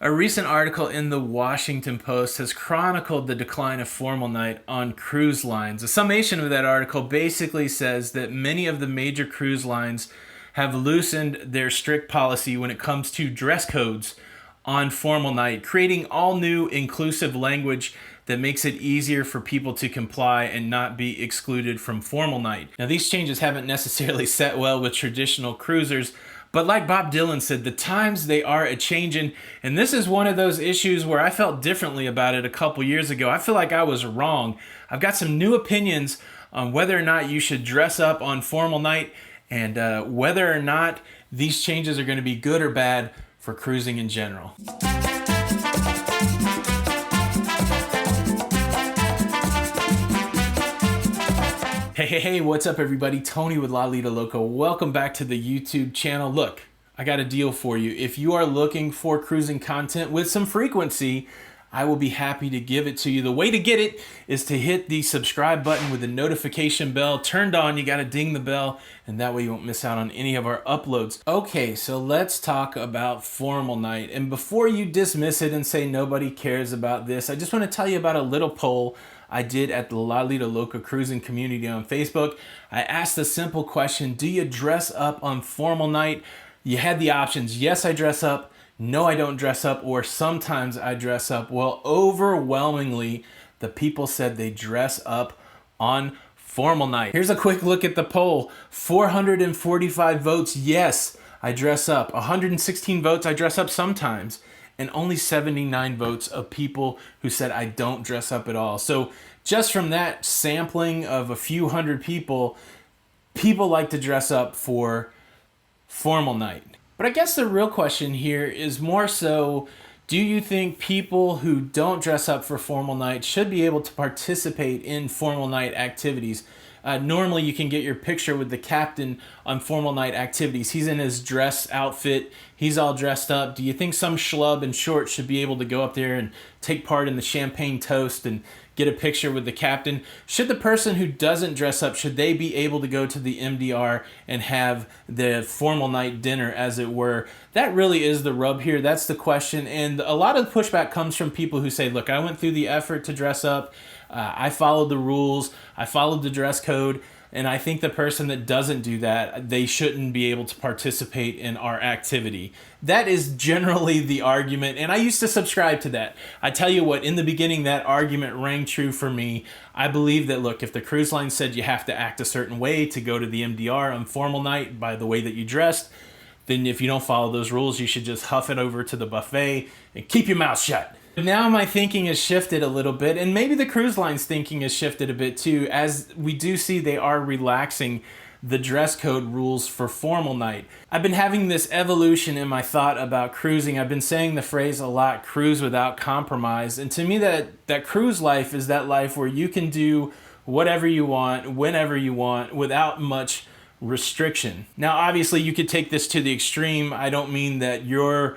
A recent article in the Washington Post has chronicled the decline of formal night on cruise lines. A summation of that article basically says that many of the major cruise lines have loosened their strict policy when it comes to dress codes on formal night, creating all new inclusive language that makes it easier for people to comply and not be excluded from formal night. Now, these changes haven't necessarily set well with traditional cruisers, but like Bob Dylan said, the times they are a-changin', and this is one of those issues where I felt differently about it a couple years ago. I feel like I was wrong. I've got some new opinions on whether or not you should dress up on formal night and whether or not these changes are going to be good or bad for cruising in general. Hey, what's up everybody? Tony with Lido Loca. Welcome back to the YouTube channel. Look, I got a deal for you. If you are looking for cruising content with some frequency, I will be happy to give it to you. The way to get it is to hit the subscribe button with the notification bell turned on. You got to ding the bell, and that way you won't miss out on any of our uploads. Okay, so let's talk about formal night. And before you dismiss it and say nobody cares about this, I just want to tell you about a little poll I did at the Lido Loca cruising community on Facebook. I asked a simple question: do you dress up on formal night? You had the options: yes, I dress up; no, I don't dress up; or sometimes I dress up. Well, overwhelmingly, the people said they dress up on formal night. Here's a quick look at the poll. 445 votes, yes, I dress up. 116 votes, I dress up sometimes. And only 79 votes of people who said I don't dress up at all. So just from that sampling of a few hundred people, people like to dress up for formal night. But I guess the real question here is more so, do you think people who don't dress up for formal night should be able to participate in formal night activities? Normally you can get your picture with the captain on formal night activities. He's in his dress outfit. He's all dressed up. Do you think some schlub in shorts should be able to go up there and take part in the champagne toast and get a picture with the captain? Should the person who doesn't dress up, should they be able to go to the MDR and have the formal night dinner, as it were? That really is the rub here. That's the question. And a lot of the pushback comes from people who say, look, I went through the effort to dress up. I followed the rules. I followed the dress code. And I think the person that doesn't do that, they shouldn't be able to participate in our activity. That is generally the argument, and I used to subscribe to that. I tell you what, in the beginning, that argument rang true for me. I believe that, look, if the cruise line said you have to act a certain way to go to the MDR on formal night by the way that you dressed, then if you don't follow those rules, you should just huff it over to the buffet and keep your mouth shut. Now my thinking has shifted a little bit, and maybe the cruise line's thinking has shifted a bit too, as we do see they are relaxing the dress code rules for formal night. I've been having this evolution in my thought about cruising. I've been saying the phrase a lot, cruise without compromise. And to me, that cruise life is that life where you can do whatever you want, whenever you want, without much restriction. Now, obviously, you could take this to the extreme. I don't mean that you're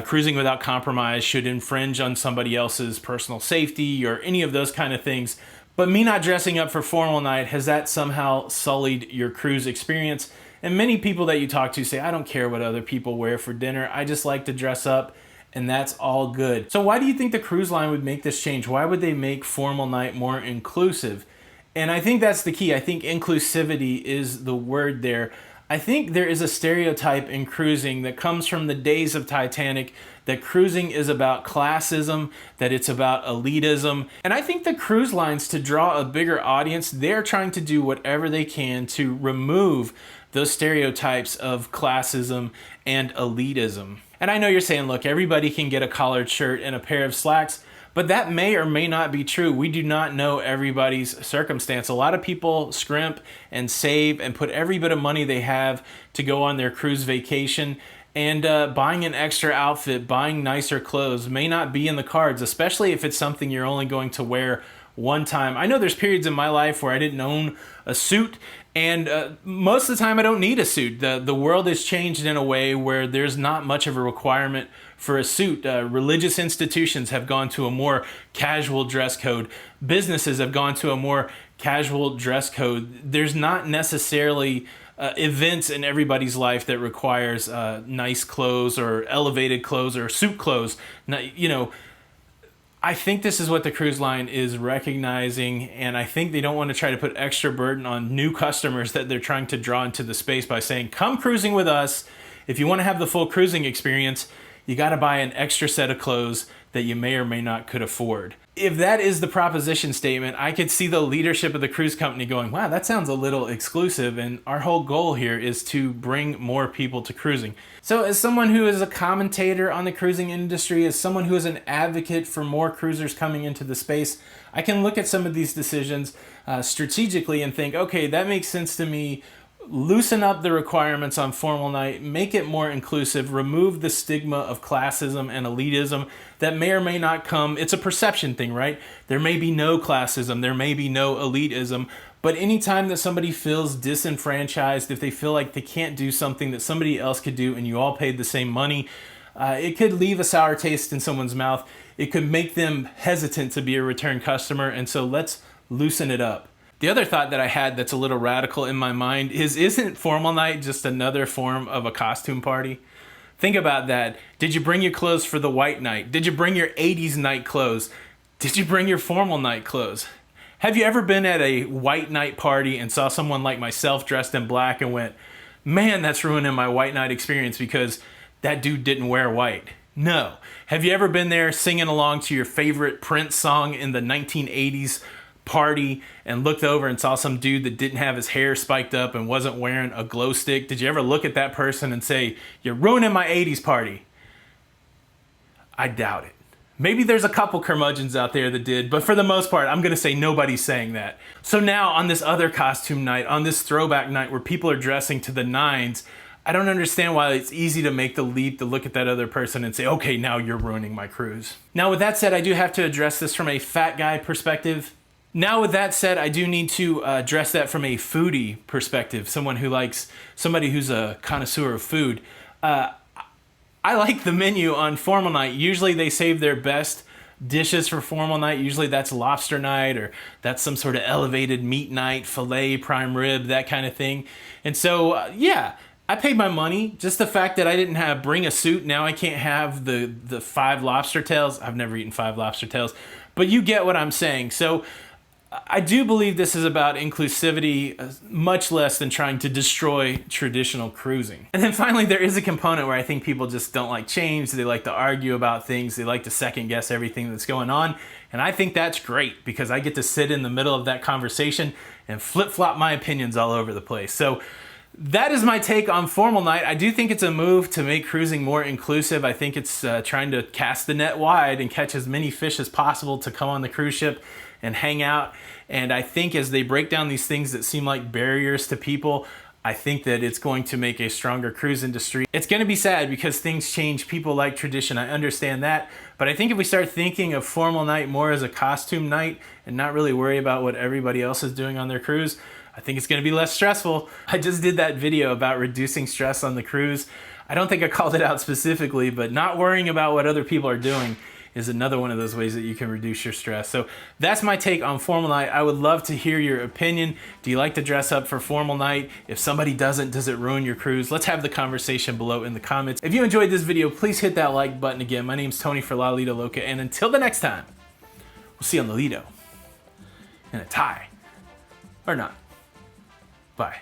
cruising without compromise should infringe on somebody else's personal safety or any of those kind of things. But me not dressing up for formal night, has that somehow sullied your cruise experience? And many people that you talk to say, I don't care what other people wear for dinner. I just like to dress up, and that's all good. So why do you think the cruise line would make this change? Why would they make formal night more inclusive? And I think that's the key. I think inclusivity is the word there. I think there is a stereotype in cruising that comes from the days of Titanic, that cruising is about classism, that it's about elitism. And I think the cruise lines, to draw a bigger audience, they're trying to do whatever they can to remove those stereotypes of classism and elitism. And I know you're saying, look, everybody can get a collared shirt and a pair of slacks, but that may or may not be true. We do not know everybody's circumstance. A lot of people scrimp and save and put every bit of money they have to go on their cruise vacation. And buying an extra outfit, buying nicer clothes may not be in the cards, especially if it's something you're only going to wear one time. I know there's periods in my life where I didn't own a suit, and most of the time I don't need a suit. The world has changed in a way where there's not much of a requirement for a suit. Religious institutions have gone to a more casual dress code. Businesses have gone to a more casual dress code. There's not necessarily events in everybody's life that requires nice clothes or elevated clothes or suit clothes. You know, I think this is what the cruise line is recognizing, and I think they don't want to try to put extra burden on new customers that they're trying to draw into the space by saying, come cruising with us. If you want to have the full cruising experience, you got to buy an extra set of clothes that you may or may not could afford. If that is the proposition statement, I could see the leadership of the cruise company going, wow, that sounds a little exclusive, and our whole goal here is to bring more people to cruising. So as someone who is a commentator on the cruising industry, as someone who is an advocate for more cruisers coming into the space, I can look at some of these decisions strategically and think, okay, that makes sense to me. Loosen up the requirements on formal night, make it more inclusive, remove the stigma of classism and elitism that may or may not come. It's a perception thing, right? There may be no classism, there may be no elitism, but anytime that somebody feels disenfranchised, if they feel like they can't do something that somebody else could do and you all paid the same money, it could leave a sour taste in someone's mouth. It could make them hesitant to be a return customer, and so let's loosen it up. The other thought that I had that's a little radical in my mind is, isn't formal night just another form of a costume party? Think about that. Did you bring your clothes for the white night? Did you bring your 80s night clothes? Did you bring your formal night clothes? Have you ever been at a white night party and saw someone like myself dressed in black and went, man, that's ruining my white night experience because that dude didn't wear white? No. Have you ever been there singing along to your favorite Prince song in the 1980s party and looked over and saw some dude that didn't have his hair spiked up and wasn't wearing a glow stick? Did you ever look at that person and say, you're ruining my 80s party? I doubt it. Maybe there's a couple curmudgeons out there that did, but for the most part, I'm going to say nobody's saying that. So now on this other costume night, on this throwback night where people are dressing to the nines, I don't understand why it's easy to make the leap to look at that other person and say, okay, now you're ruining my cruise. Now with that said, I do have to address this from a fat guy perspective. Now with that said, I do need to address that from a foodie perspective, somebody who's a connoisseur of food. I like the menu on formal night. Usually they save their best dishes for formal night. Usually that's lobster night or that's some sort of elevated meat night, filet, prime rib, that kind of thing. And so, yeah, I paid my money. Just the fact that I didn't bring a suit, now I can't have the 5 lobster tails. I've never eaten 5 lobster tails, but you get what I'm saying. So I do believe this is about inclusivity, much less than trying to destroy traditional cruising. And then finally, there is a component where I think people just don't like change. They like to argue about things. They like to second guess everything that's going on. And I think that's great because I get to sit in the middle of that conversation and flip-flop my opinions all over the place. So that is my take on formal night. I do think it's a move to make cruising more inclusive. I think it's trying to cast the net wide and catch as many fish as possible to come on the cruise ship and hang out. And I think as they break down these things that seem like barriers to people, I think that it's going to make a stronger cruise industry. It's going to be sad because things change. People like tradition. I understand that. But I think if we start thinking of formal night more as a costume night and not really worry about what everybody else is doing on their cruise, I think it's going to be less stressful. I just did that video about reducing stress on the cruise. I don't think I called it out specifically, but not worrying about what other people are doing is another one of those ways that you can reduce your stress. So that's my take on formal night. I would love to hear your opinion. Do you like to dress up for formal night? If somebody doesn't, does it ruin your cruise? Let's have the conversation below in the comments. If you enjoyed this video, please hit that like button again. My name's Tony for Lido Loca, and until the next time, we'll see you on the Lido in a tie. Or not. Bye.